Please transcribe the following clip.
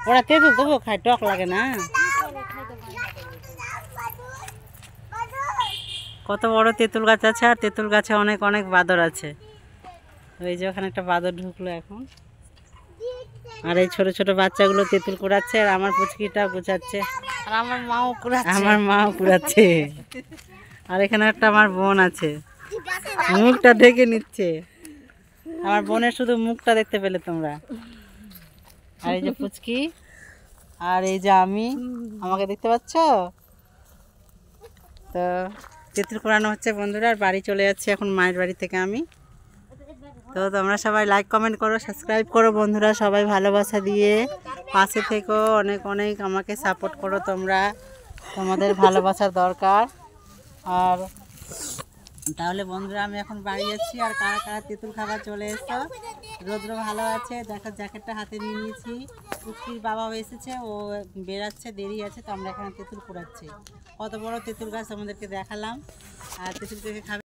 ওরা তেঁতুল তবুও খায়, টক লাগে না। কত বড় তেঁতুল গাছ আছে, আর তেঁতুল গাছে অনেক অনেক বাদর আছে। ওই যে ওখানে একটা বাদর ঢুকলো এখন। আর এই ছোট ছোট বাচ্চাগুলো তেঁতুল কুড়াচ্ছে, আর আমার পুচকিটা গুছাচ্ছে, আর আমার মাও কুড়াচ্ছে। আমার মাও কুড়াচ্ছে। আর এখানে একটা আমার বোন আছে, মুখটা ঢেকে নিচ্ছে। আমার বোনের শুধু মুখটা দেখতে পেলে তোমরা। আর এই যে পুচকি, আর এই যে আমি, আমাকে দেখতে পাচ্ছ তো। তেঁতুল কুড়ানো হচ্ছে বন্ধুরা, আর বাড়ি চলে যাচ্ছি এখন মায়ের বাড়ি থেকে আমি। তো তোমরা সবাই লাইক কমেন্ট করো, সাবস্ক্রাইব করো বন্ধুরা, সবাই ভালোবাসা দিয়ে পাশে থেকো, অনেক অনেক আমাকে সাপোর্ট করো তোমরা, তোমাদের ভালোবাসার দরকার। আর তাহলে বন্ধুরা আমি এখন বাড়ি যাচ্ছি। আর কারা কারা তেঁতুল খাবার চলে এসো, রৌদ্র ভালো আছে, দেখো জ্যাকেটটা হাতে নিয়ে নিয়েছি। পুচকির বাবাও এসেছে, ও বেরাচ্ছে, দেরি আছে, তো আমরা এখানে তেঁতুল কুড়াচ্ছি। কত বড় তেঁতুল গাছ আমাদেরকে দেখালাম। আর তেঁতুল পেকে খাবে।